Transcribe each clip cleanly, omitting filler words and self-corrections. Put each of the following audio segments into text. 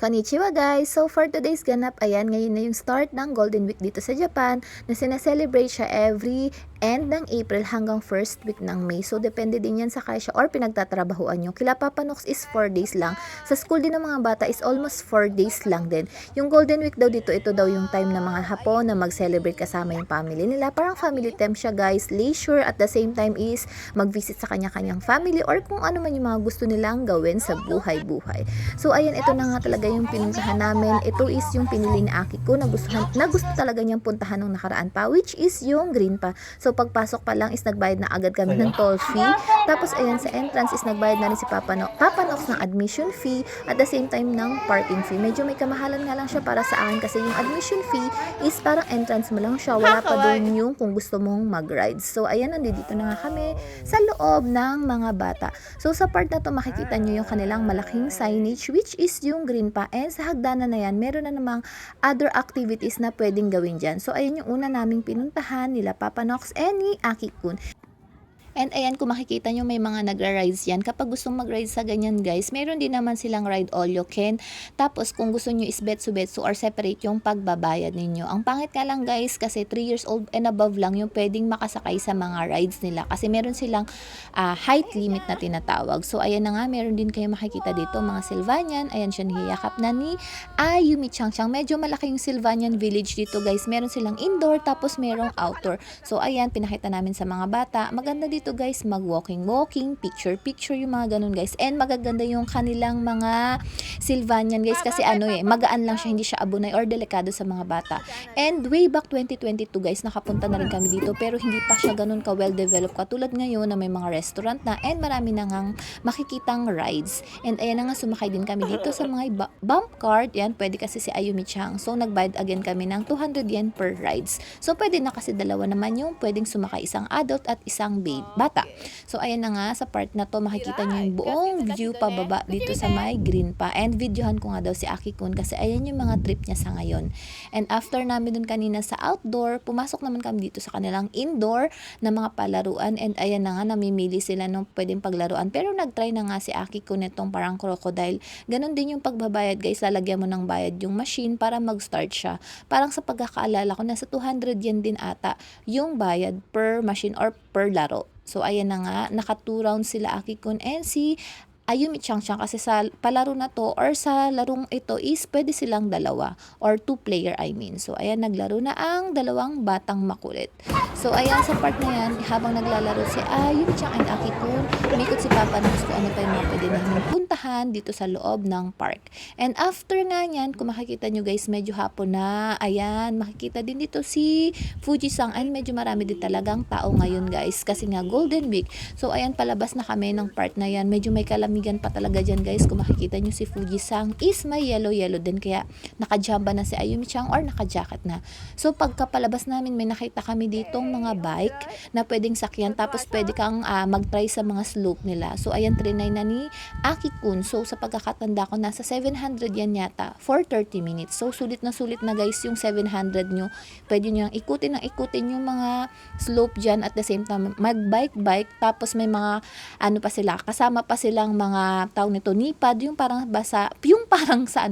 Konnichiwa guys! So for today's ganap, ayan, ngayon na yung start ng Golden Week dito sa Japan na sinaselebrate siya every end ng April hanggang first week ng May. So depende din yan sa kaya or pinagtatrabahuan nyo. Kila Papa Nox is 4 days lang. Sa school din ng mga bata is almost 4 days lang din. Yung Golden Week daw dito, ito daw yung time ng mga Hapon na mag-celebrate kasama yung family nila. Parang family time siya guys, leisure at the same time is mag-visit sa kanya-kanyang family or kung ano man yung mga gusto nilang gawin sa buhay-buhay. So ayan, ito na nga talaga yung pinuntahan namin. Ito is yung pinili ni Aki ko na gusto talaga niyang puntahan nung nakaraan pa, which is yung Green Pa. So pagpasok pa lang is nagbayad na agad kami ng toll fee. Tapos ayan, sa entrance is nagbayad na rin si Papa Nox ng admission fee at the same time ng parking fee. Medyo may kamahalan nga lang siya para sa akin kasi yung admission fee is parang entrance mo lang siya. Wala pa doon yung kung gusto mong mag-rides. So ayan, nandito na nga kami sa loob ng mga bata. So sa part na to makikita nyo yung kanilang malaking signage which is yung Green Pa, and sa hagdanan na yan meron na namang other activities na pwedeng gawin dyan. So ayan yung una naming pinuntahan nila Papa Nox and ni Aki Kun. And ayan, kung makikita nyo may mga nagra-rides yan. Kapag gustong mag-ride sa ganyan guys, meron din naman silang ride all you can. Tapos kung gusto nyo is betsu-betsu or separate yung pagbabayad ninyo. Ang pangit nga lang guys kasi 3 years old and above lang yung pwedeng makasakay sa mga rides nila. Kasi meron silang height limit na tinatawag. So ayan na nga, meron din kayo makikita dito mga Sylvanian. Ayan siya, nihiyakap na ni Ayumi Chang-chang. Medyo malaki yung Sylvanian village dito guys. Meron silang indoor tapos merong outdoor. So ayan, pinakita namin sa mga bata. Maganda dito guys, mag-walking, picture yung mga ganun guys. And magaganda yung kanilang mga Sylvanian guys kasi magaan lang siya, hindi siya abunay or delikado sa mga bata. And way back 2022 guys, nakapunta na rin kami dito pero hindi pa siya ganun ka well developed katulad ngayon na may mga restaurant na and marami na ngang makikitang rides. And ayan na nga, sumakay din kami dito sa mga bump cart. Yan, pwede kasi si Ayumi Chang. So nagbayad again kami ng 200 yen per rides. So pwede na kasi dalawa naman yung pwedeng sumakay, isang adult at isang bata. So ayan na nga, sa part na to makikita nyo yung buong view pababa dito sa may Green Pa. And videohan ko nga daw si Aki Kun kasi ayan yung mga trip niya sa ngayon. And after namin dun kanina sa outdoor, pumasok naman kami dito sa kanilang indoor na mga palaruan. And ayan na nga, namimili sila nung pwedeng paglaruan. Pero nagtry na nga si Aki Kun itong parang crocodile. Ganon din yung pagbabayad guys, lalagyan mo ng bayad yung machine para mag-start siya. Parang sa pagkakaalala ko, nasa 200 yen din ata yung bayad per machine or per laro. So ayan na nga, naka 2 rounds sila Aki Kun and si Ayumi Chang-chang kasi sa palaro na to or sa larong ito is pwede silang dalawa or 2 player I mean. So ayan, naglaro na ang dalawang batang makulit. So ayan, sa part na yan, habang naglalaro si Ayumi Chang and Aki Kun, umikot si Papa Nox kung ano pa yung mga pwede namin puntahan dito sa loob ng park. And after nga yan, kung makikita nyo guys, medyo hapon na. Ayan, makikita din dito si Fuji-san and medyo marami din talagang tao ngayon guys kasi nga Golden Week. So ayan, palabas na kami ng part na yan. Medyo may kalamigan pa talaga dyan guys. Kung makikita nyo si Fuji-san is may yellow din kaya nakajamba na si Ayumi Chang or nakajacket na. So pagkapalabas namin may nakita kami ditong mga bike na pwedeng sakyan tapos pwede kang mag-try sa mga slope nila. So ayan, trinay na ni Aki Kun. So sa pagkakatanda ko, nasa 700 yan yata for 30 minutes. So sulit na guys yung 700 nyo. Pwede nyo ikutin yung mga slope dyan at the same time mag-bike tapos may mga pa sila, kasama pa silang mga tawag nito nipad, yung parang basa, yung parang sa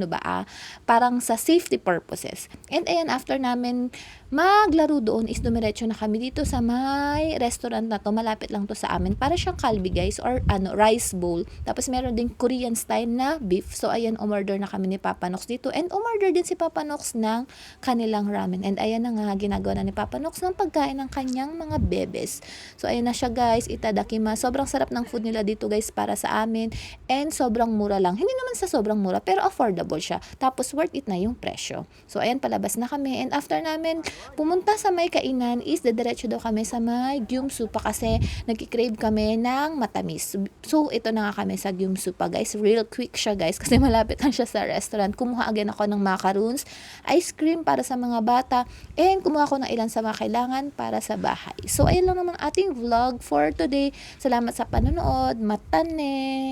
parang sa safety purposes. And ayan, after namin maglaro doon is dumiretso na kami dito sa may restaurant na to. Malapit lang to sa amin. Para siyang kalbi guys or rice bowl. Tapos meron din Korean style na beef. So ayan, umorder na kami ni Papa Nox dito. And umorder din si Papa Nox ng kanilang ramen. And ayan na nga, ginagawa na ni Papa Nox ng pagkain ng kanyang mga bebes. So ayan na siya guys, itadakima. Sobrang sarap ng food nila dito guys para sa amin. And sobrang mura lang. Hindi naman sa sobrang mura pero affordable siya. Tapos worth it na yung presyo. So ayan, palabas na kami. And after namin pumunta sa may kainan is dediretso daw kami sa may gyumsupa kasi nagkikrave kami ng matamis. So ito na nga kami sa gyumsupa guys. Real quick siya guys kasi malapit lang siya sa restaurant. Kumuha agad ako ng macaroons, ice cream para sa mga bata, and kumuha ako ng ilan sa mga kailangan para sa bahay. So ayun lang naman ating vlog for today. Salamat sa panonood. Matane!